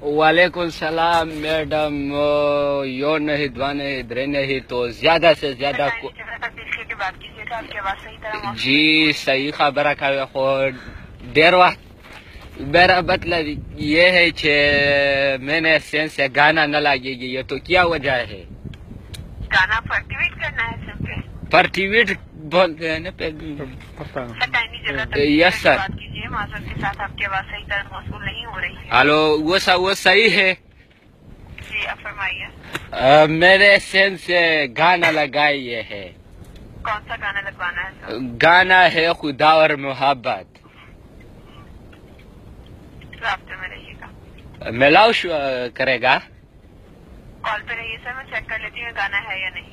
وعلیکم السلام madam, you نہیں دوا نہیں درے نہیں تو زیادہ سے زیادہ جی صحیح خبر ہے خو دیر وقت میرا مطلب یہ ہے کہ میں نے سین سے گانا نہ لگے گی، یہ تو کیا وجہ ہے؟ گانا پرٹیویٹ کرنا ہے سب پہ پرٹیویٹ بولتے ہیں نا یس سر۔ بات کیجیے معذرت کے ساتھ، آپ کی آواز صحیح طرح موصول نہیں ہو رہی ہے۔ ہلو وہ صحیح ہے؟ جی آپ فرمائیے۔ میرے سین سے گانا لگائیے ہے۔ کون سا گانا لگوانا ہے سر؟ گانا ہے خدا اور محبت۔ رابطے میں رہیے گا، ملاؤ کرے گا؟ کال پہ رہیے سر، میں چیک کر لیتی ہوں گانا ہے یا نہیں۔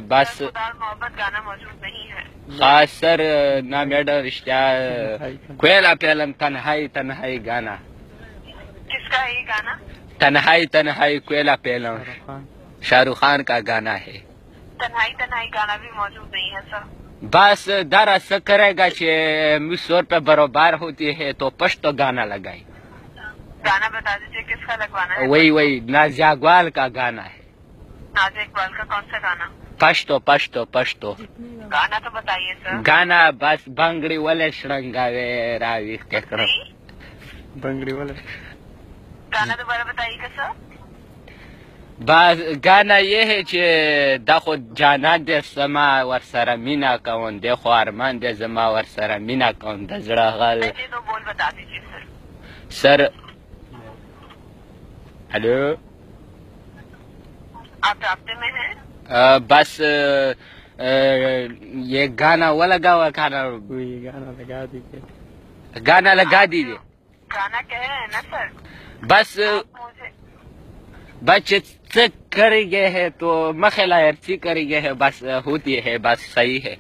بس خدا اور محبت گانا موجود نہیں ہے۔ خاص سر نا میڈم رشتہ کوئلہ پیلم تنہائی تنہائی گانا۔ کس کا ہے یہ گانا؟ تنہائی تنہائی کوئلہ پیلم شاہ رخ خان کا گانا ہے۔ تنہائی تنہائی گانا بھی موجود نہیں ہے سر۔ بس دراصل کرے گا کہ مصور پہ برابر ہوتی ہے تو پشتو گانا لگائی۔ گانا بتا دیجیے کس کا لگوانا ہے؟ وہی نازیہ اقبال کا گانا ہے۔ نازیہ اقبال کا کون سا گانا؟ پشتو گانا تو بتائیے سر۔ گانا بس بنگڑی والے شرنگاوے راوی کرو بنگڑی والے گانا دوبارہ بتائیے گا سر۔ بس گانا یہ ہے کہ دخو جانا دے سما ورسره مینا کون دیکھو ارمان دے زما ورسره مینا کون دزڑا غل ایسے دو بول بتا دیجیے سر۔ سر ہلو آپ رابطے میں ہیں؟ بس یہ گانا وہ لگا ہوا کوئی گانا لگا دیجیے۔ گانا لگا دیجیے۔ گانا کہہ رہے ہیں نا سر؟ بس مجھے بچے چیک کری گئے ہے تو مخلا ارچی کری گئے ہے، بس ہوتی ہے، بس صحیح ہے۔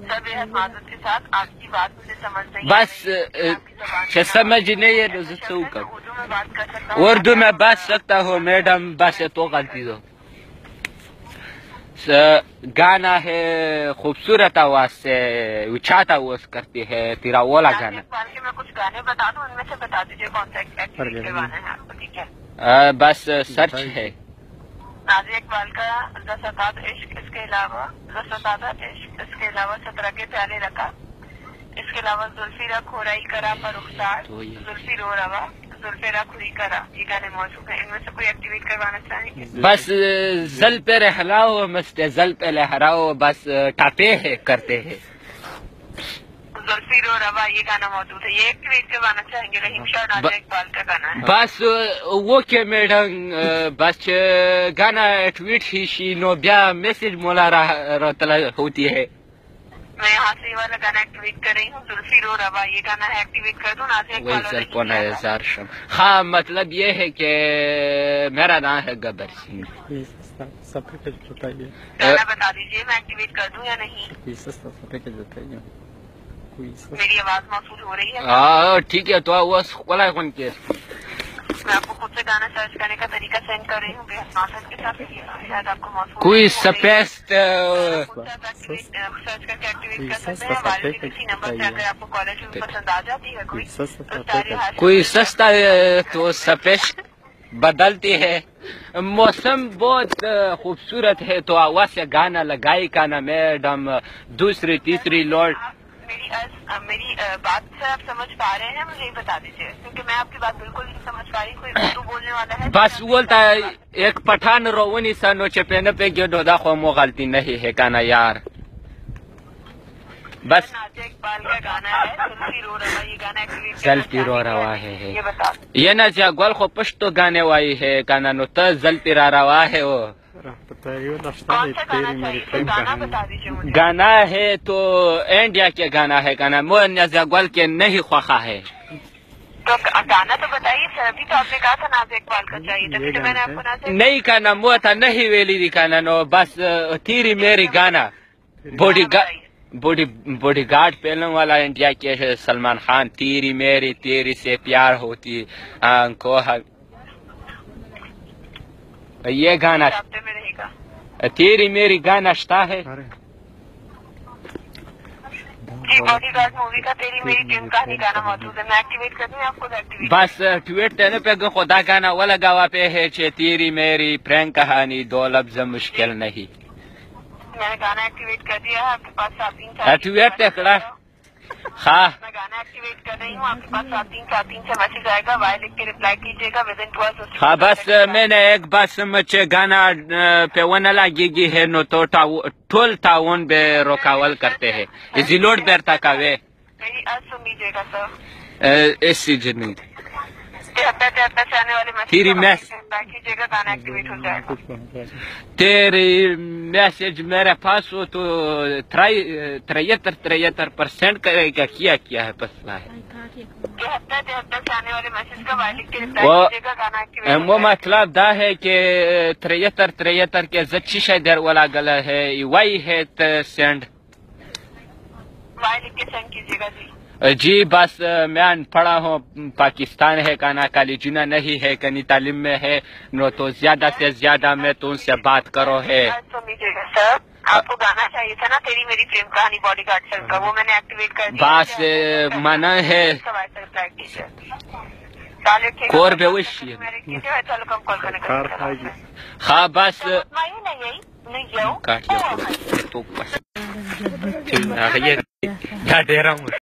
سر بے حد معذرت کے ساتھ آپ کی بات مجھے سمجھ نہیں بس آئی۔ سمجھ نہیں ہے تو اردو میں بات کر سکتا ہوں؟ اردو میں بات سکتا ہوں میڈم، بس تو غلطی دو۔ گانا ہے خوبصورت آواز سے اچھاتا آواز کرتی ہے تیرا اولا گانا۔ میں کچھ گانے بتا دوں، ان میں سے بتا دیجیے کون سا ایکٹیویٹ کروانا ہے آپ کو، ٹھیک ہے؟ بس سرچ ہے۔ نازیہ اقبال کا زستاد عشق، اس کے علاوہ زستاد عشق، اس کے علاوہ 17 کے پیالے رکھا، اس کے علاوہ زلفی رکھ خورائی کرا پر رخسار، زلفی رو روا زلفی رکھ خوری کرا، یہ گانے موجود ہیں۔ ان میں سے کوئی ایکٹیویٹ کروانا چاہیں گے؟ بس زل پہ رہلاؤ مست زل پہ لہراؤ، بس ٹاپے ہے کرتے ہیں۔ زلفی رو روا یہ گانا موجود ہے، یہ ایکٹیویٹ کروانا چاہیں گے؟ رحیم شاہ اور نازیہ اقبال کا گانا ہے۔ بس وہ کہ میڈم بس گانا ٹویٹ ہی شی نو بیا میسج مولا رتلا ہوتی ہے۔ میں یہاں سے یہ والا گانا ایکٹیویٹ کر رہی ہوں، زلفی رو روا یہ گانا ہے، ایکٹیویٹ کر دوں؟ نازیہ اقبال اور رحیم شاہ کا۔ ہاں مطلب یہ ہے کہ میرا نام ہے گبر سنگھ۔ گانا بتا دیجیے میں ایکٹیویٹ کر دوں یا نہیں؟ میری آواز موصول ہو رہی ہے؟ ہاں ٹھیک ہے تو وہ کھولا کون کے میں آپ کو خود سے گانا سرچ کرنے کا طریقہ سینڈ کر رہی ہوں، بے حد معذرت کے ساتھ شاید آپ کو موصول کوئی نہیں ہو رہی ہے۔ سپیس سرچ کر کے ایکٹیویٹ کر سکتے ہیں ہمارے کسی نمبر سے، اگر آپ کو کالر ٹیون پسند آ جاتی ہے کوئی سستا تو سپیش بدلتی ہے۔ موسم بہت خوبصورت ہے تو آواز سے گانا لگائی کا نا میڈم، دوسری تیسری لوڈ۔ میری بات سے آپ سمجھ پا رہے ہیں؟ مجھے یہ بتا دیجیے، کیونکہ میں آپ کی بات بالکل نہیں سمجھ پا رہی۔ کوئی اردو بولنے والا ہے؟ بس بولتا ہے ایک پٹھان روونی سانو چپینے پہ گیڈو دا خو مو غلطی نہیں ہے کانا یار۔ بس نازیہ اقبال کا گانا ہے زلفی رو روا، یہ گانا ایکٹیویٹ زلفی رو روا ہے یہ بتا دیں۔ یہ نازیہ اقبال خو پشتو گانے وائی ہے کانا نو تا زلفی را روا ہے وہ کون سا گانا چاہیے؟ گانا بتا دیجیے مجھے۔ گانا ہے تو انڈیا کے گانا ہے کانا، مو نازیہ اقبال کے نہیں خواہا ہے۔ تو گانا تو بتائیے سر، ابھی تو آپ نے کہا تھا نازیہ اقبال کا چاہیے، تبھی تو میں نے آپ کو نازیہ نہیں کانا مو تھا نہیں ویلی دی کانا نو، بس تیری میری گانا بوڈی گارڈ پہلنے والا انڈیا کے سلمان خان، تیری میری تیری سے پیار ہوتی کو یہ گانا رابطے میں رہے گا۔ تیری میری گانا شتا ہے۔ جی باڈی گارڈ مووی کا تیری میری پریم کہانی گانا موجود ہے. میں ایکٹیویٹ کر دوں یا آپ خود ایکٹیویٹ؟ بس ٹویٹ نے پہ خدا گانا وہ لگاوا پہ ہے چھ تیری میری پریم کہانی دو لفظ مشکل نہیں. میں نے گانا ایکٹیویٹ کر دیا ہے. آپ کے پاس 7 ایکٹیویٹ تکڑا ہاں میں گانا ایکٹیویٹ کر رہی ہوں. آپ کے پاس 7 سے میسج آئے گا. وائی لکھ کے ریپلائی کیجیے گا ود ان 12. ہاں بس میں نے ایک بات سمجھ گانا پہ وہ نہ لگے گی ہے نو تو ٹول تعاون بے رکاول کرتے ہیں اسی لوڈ پیر تک آوے میری آج سن لیجیے گا سر. ایسی جنی 73 سے آنے والے تیری میسج ریپلائی کیجیے گا. گانا ایکٹیویٹ ہو جائے گا. تیری میسج میرے پاس ہو تو 73% کرے گا. کیا ہے مسئلہ ہے 73 سے آنے والے میسج کا وائی لکھ کے ریپلائی کیجیے گا. گانا ایکٹیویٹ وہ مطلب دا ہے کہ 73 کے زچی شیدر والا گلا ہے وائی ہے سینڈ وائی لکھ کے سینڈ کیجیے گا. جی بس میں ان پڑھا ہوں پاکستان ہے کانا کالجنا نہیں ہے کنی تعلیم میں ہے نو تو زیادہ سے زیادہ میں تو ان سے بات کرو ہے. سن لیجیے گا سر. آپ کو گانا چاہیے تھا نا تیری میری پریم کہانی باڈی گارڈ سر کا. وہ میں نے ایکٹیویٹ کر دیا. بس منع ہے کور بے وشی ہاں بس کاٹ تو بس کیا دے رہا ہوں